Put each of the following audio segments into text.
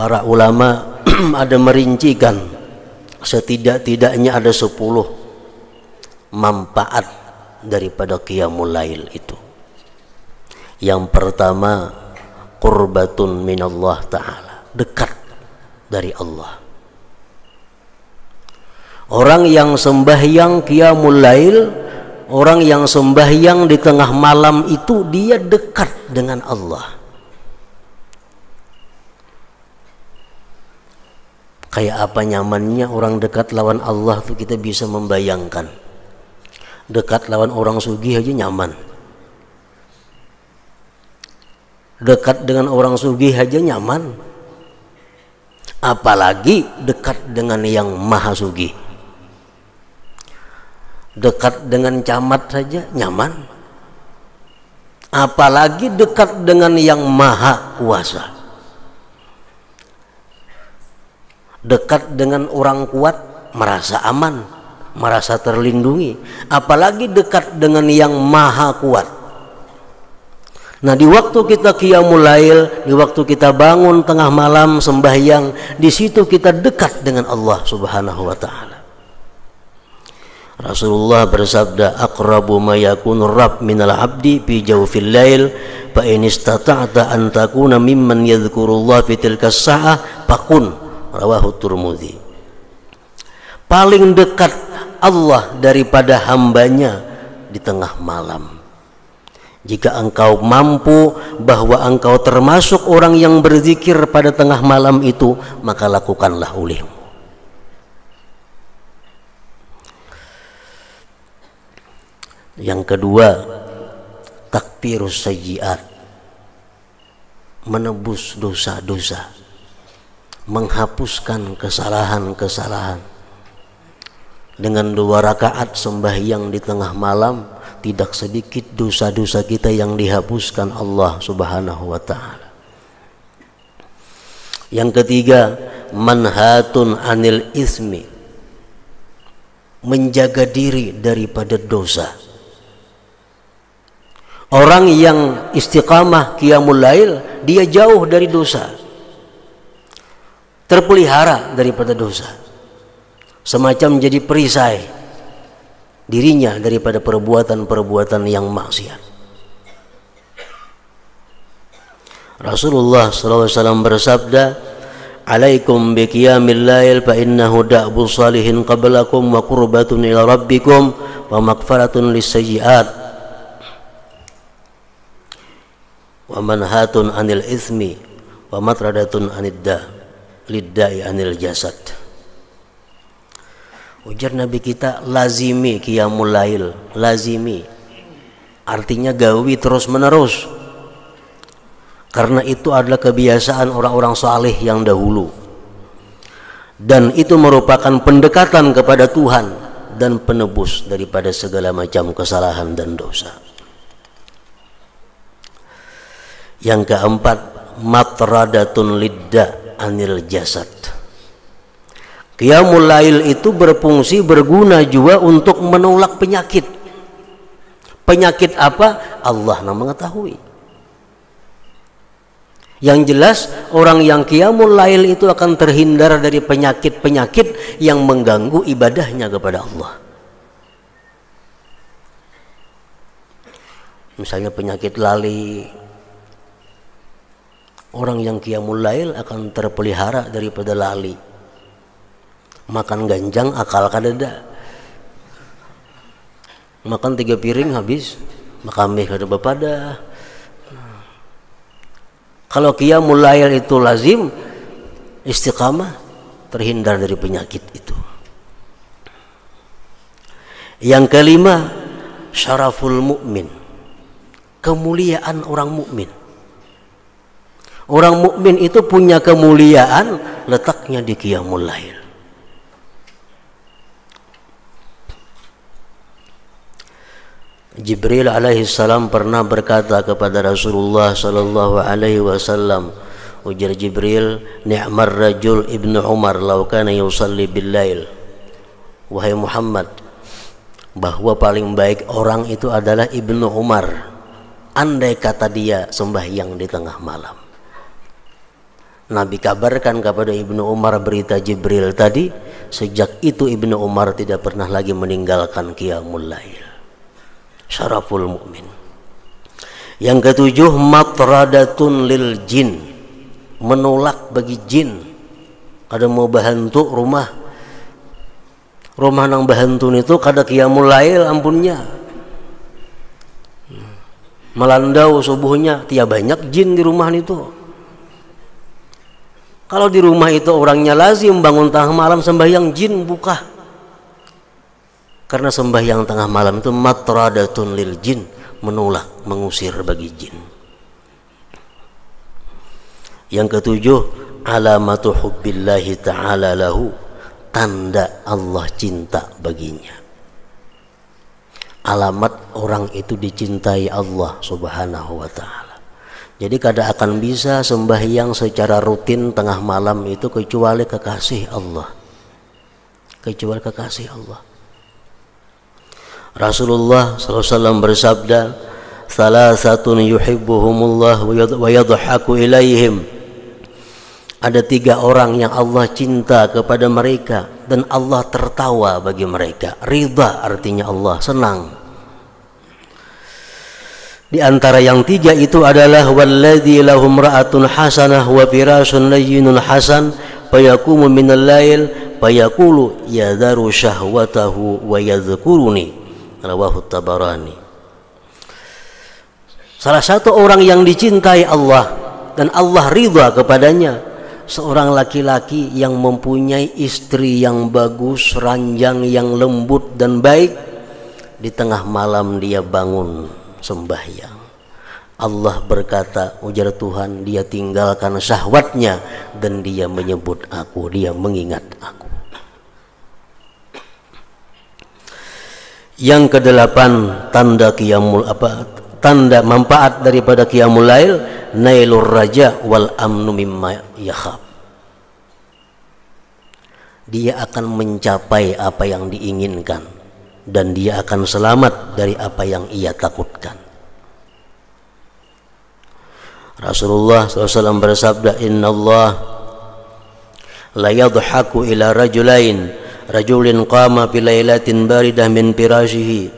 Para ulama ada merincikan setidak-tidaknya ada 10 manfaat daripada qiyamul lail itu. Yang pertama, qurbatun minallah ta'ala, dekat dari Allah. Orang yang sembahyang qiyamul lail, orang yang sembahyang di tengah malam itu, dia dekat dengan Allah. Kayak apa nyamannya orang dekat lawan Allah tuh kita bisa membayangkan. Dekat lawan orang sugih aja nyaman. Dekat dengan orang sugih aja nyaman. Apalagi dekat dengan yang maha sugih. Dekat dengan camat saja nyaman. Apalagi dekat dengan yang maha kuasa. Dekat dengan orang kuat merasa aman, merasa terlindungi. Apalagi dekat dengan yang maha kuat. Nah, di waktu kita qiyamul lail, di waktu kita bangun tengah malam sembahyang, di situ kita dekat dengan Allah Subhanahu wa taala. Rasulullah bersabda, aqrabu ma yakunu rabb minal abdi fi jawfil lail, fa in istata'ta an takuna mimman yadhkurullah fi tilka as-sa'ah faqun. Rawahu Tirmidzi. Paling dekat Allah daripada hambanya di tengah malam. Jika engkau mampu bahwa engkau termasuk orang yang berzikir pada tengah malam itu, maka lakukanlah olehmu. Yang kedua, takfirus sayyi'at, menebus dosa-dosa, menghapuskan kesalahan-kesalahan. Dengan 2 rakaat sembahyang di tengah malam, tidak sedikit dosa-dosa kita yang dihapuskan Allah Subhanahu wa taala. Yang ketiga, manhatun anil ismi, menjaga diri daripada dosa. Orang yang istiqamah qiyamul lail, dia jauh dari dosa, terpelihara daripada dosa, semacam jadi perisai dirinya daripada perbuatan-perbuatan yang maksiat. Rasulullah SAW bersabda, alaikum biqiyamil lail fa innahu da'bu salihin qablakum wa qurbatun ila rabbikum wa maghfaratun lis-sayyi'at wa manhatun anil itsmi wa matradatun anid-da liddai anil jasad. Ujar Nabi kita, lazimi qiyamul lail, lazimi artinya gawi terus menerus, karena itu adalah kebiasaan orang-orang saleh yang dahulu, dan itu merupakan pendekatan kepada Tuhan dan penebus daripada segala macam kesalahan dan dosa. Yang keempat, matradatun lidda anil jasad. Qiyamul lail itu berfungsi, berguna juga untuk menolak penyakit. Penyakit apa? Allah yang mengetahui. Yang jelas orang yang qiyamul lail itu akan terhindar dari penyakit-penyakit yang mengganggu ibadahnya kepada Allah. Misalnya penyakit lali, orang yang qiyamul lail akan terpelihara daripada lali. Makan ganjang akal kadada, makan 3 piring habis, makan mie kada bepada. Kalau qiyamul lail itu lazim, istiqamah, terhindar dari penyakit itu. Yang kelima, syaraful mukmin, kemuliaan orang mukmin. Orang mukmin itu punya kemuliaan, letaknya di qiyamul lail. Jibril alaihi salam pernah berkata kepada Rasulullah sallallahu alaihi wasallam, ujar Jibril, ni'mar rajul ibnu Umar law kana yusalli bil lail. Wahai Muhammad, bahwa paling baik orang itu adalah Ibnu Umar, andai kata dia sembahyang di tengah malam. Nabi kabarkan kepada Ibnu Umar berita Jibril tadi. Sejak itu Ibnu Umar tidak pernah lagi meninggalkan qiyamul lail. Syaraful mukmin. Yang ketujuh, matradatun lil jin, menolak bagi jin. Kada mau bahantu rumah nang bahantun itu kada qiyamul lail ampunnya. Melandau subuhnya, tiap banyak jin di rumah itu. Kalau di rumah itu orangnya lazim bangun tengah malam sembahyang, jin buka. Karena sembahyang tengah malam itu matradatun lil jin, menolak, mengusir bagi jin. Yang ketujuh, alamatu hubbillahi ta'ala lahu, tanda Allah cinta baginya. Alamat orang itu dicintai Allah subhanahu wa ta'ala. Jadi kada akan bisa sembahyang secara rutin tengah malam itu kecuali kekasih Allah. Kecuali kekasih Allah. Rasulullah SAW bersabda, "Salasatun yuhibbuhumullah wa yadhaku ilaihim." Ada 3 orang yang Allah cinta kepada mereka dan Allah tertawa bagi mereka. Ridha artinya Allah senang. Di antara yang 3 itu adalah walladzi lahum ra'atun hasanah wa firasun layyinun hasan fayaqumu minal lail fayaqulu yadharu syahwatahu wa yadhkuruni. Rawahu Tabarani. Salah satu orang yang dicintai Allah dan Allah ridha kepadanya, seorang laki-laki yang mempunyai istri yang bagus, ranjang yang lembut dan baik. Di tengah malam dia bangun sembahyang. Allah berkata, ujar Tuhan, dia tinggalkan syahwatnya dan dia menyebut aku, dia mengingat aku. Yang ke-8, tanda manfaat daripada qiyamul lail, nailur raja wal amnu mimma yakhaf. Dia akan mencapai apa yang diinginkan dan dia akan selamat dari apa yang ia takutkan. Rasulullah SAW bersabda, Inna Allah la yadhaku ila rajulin qama fi lailatin baridah min firashihi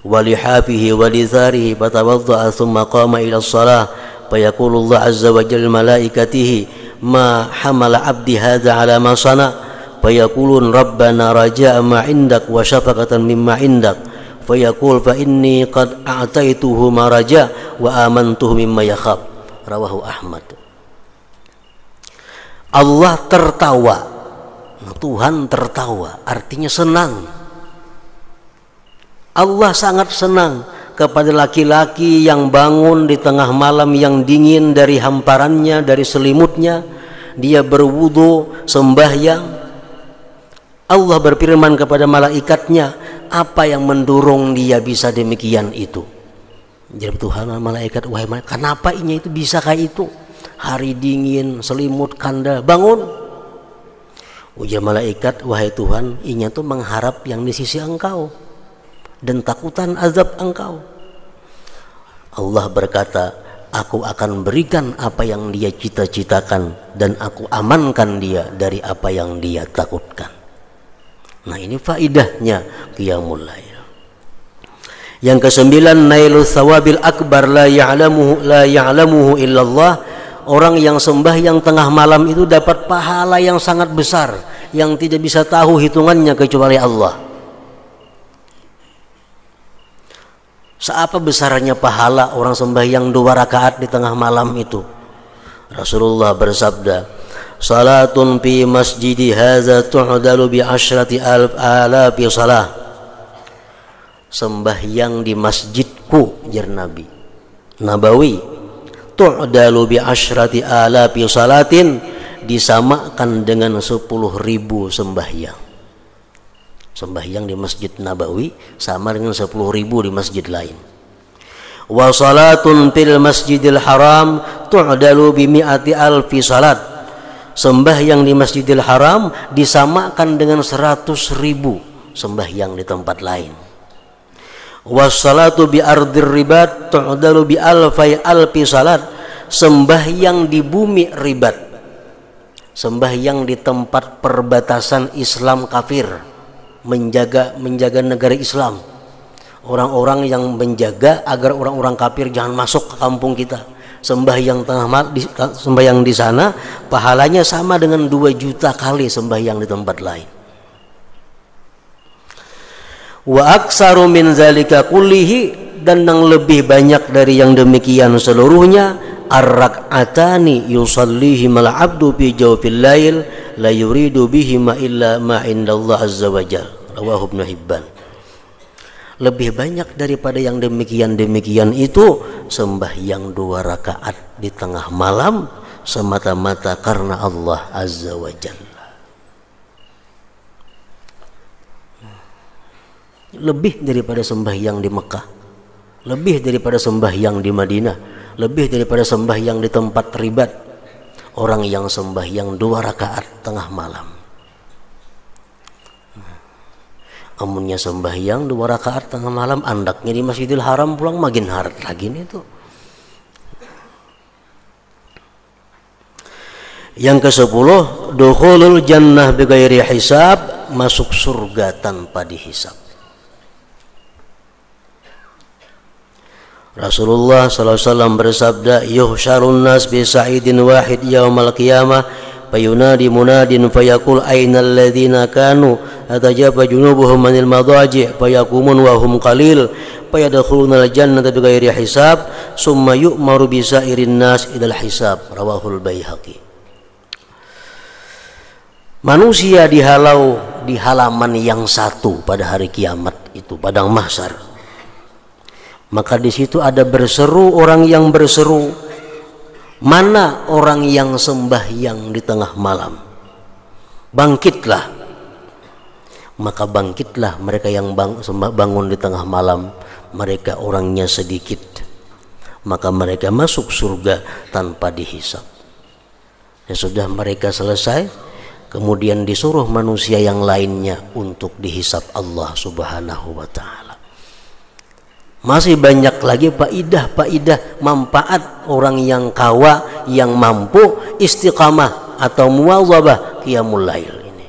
wa lihafihi wa lizarihi fatawadda'a thumma qama ila as-salah fayaqulu Allah azza wa jalla malaikatihi ma hamala abdi hadha ala ma sana fayaqulun rabbana raja'a ma indak wa syafaqatan mimma indak fayaqul fa inni qad a'taituhu ma raja' wa amantuhu mimma yakhaf. Rawahu Ahmad. Allah tertawa, Tuhan tertawa, artinya senang. Allah sangat senang kepada laki-laki yang bangun di tengah malam yang dingin dari hamparannya, dari selimutnya. Dia berwudu, sembahyang. Allah berfirman kepada malaikatnya, apa yang mendorong dia bisa demikian itu? Jadi Tuhan malaikat, wahai malaikat, kenapa ini itu bisa kayak itu? Hari dingin, selimut kanda, bangun. Ujar malaikat, wahai Tuhan, inya tuh mengharap yang di sisi engkau dan takutan azab engkau. Allah berkata, aku akan berikan apa yang dia cita-citakan dan aku amankan dia dari apa yang dia takutkan. Nah, ini faidahnya qiyamul lail. Yang ke-9, nailu thawabil akbar la ya'lamuhu illallah. Orang yang sembahyang tengah malam itu dapat pahala yang sangat besar yang tidak bisa tahu hitungannya kecuali Allah. Seapa besarnya pahala orang sembahyang 2 rakaat di tengah malam itu? Rasulullah bersabda, salatun fi masjidi hadza tu'dalu bi 10,000 salah. Sembahyang di masjidku, jar Nabi Nabawi, tu'dalu bi 10,000 salatin, disamakan dengan 10.000 sembahyang. Sembahyang di Masjid Nabawi sama dengan 10.000 di masjid lain. Wa salatun fil Masjidil Haram tu'dalu bi 100,000 salat. Sembahyang di Masjidil Haram disamakan dengan 100.000 sembahyang di tempat lain. Was salatu bi ardir ribat tu'dalu bi alfi salat. sembahyang di bumi ribat, sembahyang di tempat perbatasan Islam kafir, menjaga negara Islam, orang-orang yang menjaga agar orang-orang kafir jangan masuk ke kampung kita. Sembahyang sembahyang di sana pahalanya sama dengan 2 juta kali sembahyang di tempat lain. Wa aksaru min zalika kullihi, dan yang lebih banyak dari yang demikian seluruhnya, ar-rak'atani yusallihimal abdu fi jawfil lail la yuridu bihima illa ma indallah azza wajalla, rawahu Ibnu Hibban. Lebih banyak daripada yang demikian itu sembahyang 2 rakaat di tengah malam semata-mata karena Allah azza wajalla. Lebih daripada sembahyang di Mekah, lebih daripada sembahyang di Madinah, lebih daripada sembahyang di tempat ribat, orang yang sembahyang 2 rakaat tengah malam. Amunnya sembahyang 2 rakaat tengah malam, andaknya di Masjidil Haram pulang makin harat lagi nih tuh. Yang ke-10, dukhulul jannah bighairi hisab, masuk surga tanpa dihisab. Rasulullah SAW bersabda, yuhsyarun nas bi sa'idin wahid yaumal qiyamah fayunadi munadin fayaqul ainal ladzina kanu atajaba junubuhum manil madaji' fayaqumun wa hum qalil fayadkhuluna al jannata bighairi hisab summa yu'maru bi sa'irin nas ilal hisab, rawahul Baihaqi. Manusia dihalau di halaman yang satu pada hari kiamat itu, padang mahsyar. Maka di situ ada berseru orang yang berseru, mana orang yang sembahyang di tengah malam? Bangkitlah. Maka bangkitlah mereka yang bangun di tengah malam, mereka orangnya sedikit. Maka mereka masuk surga tanpa dihisab. Ya sudah, mereka selesai, kemudian disuruh manusia yang lainnya untuk dihisab Allah Subhanahu wa ta'ala. Masih banyak lagi faidah manfaat orang yang kawa, yang mampu istiqamah atau muwazabah qiyamul lail ini.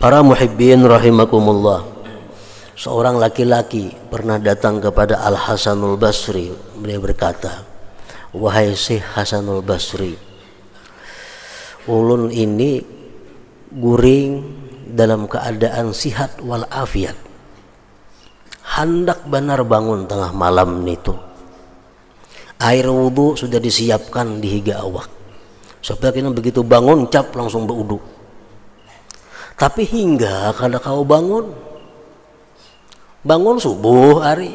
Para muhibbin rahimakumullah, seorang laki-laki pernah datang kepada Al Hasanul Basri. Beliau berkata, wahai Syekh Hasanul Basri, ulun ini guring dalam keadaan sihat wal afiat, hendak benar bangun tengah malam itu. Air wudu sudah disiapkan di higa awak, supaya kita begitu bangun cap langsung berwudu. Tapi hingga kada kau bangun subuh hari,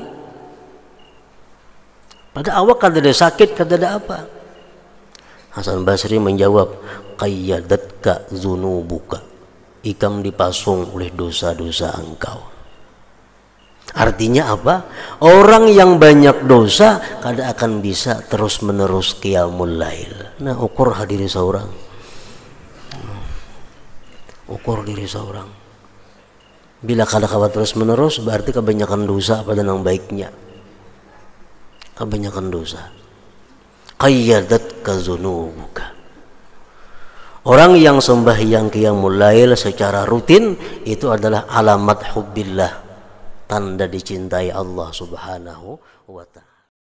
pada awak kada ada sakit, kada ada apa. Hasan Basri menjawab, qayyadatka zunubuka, ikam dipasung oleh dosa-dosa engkau. Artinya apa? Orang yang banyak dosa kada akan bisa terus menerus qiyamul lail. Nah, ukur diri seorang, ukur diri seorang. Bila kada kawan terus menerus, berarti kebanyakan dosa pada yang baiknya, kebanyakan dosa. Qayyadatka zunubuka. Orang yang sembahyang qiyamul lail secara rutin itu adalah alamat hubbillah, tanda dicintai Allah Subhanahu wa ta'ala.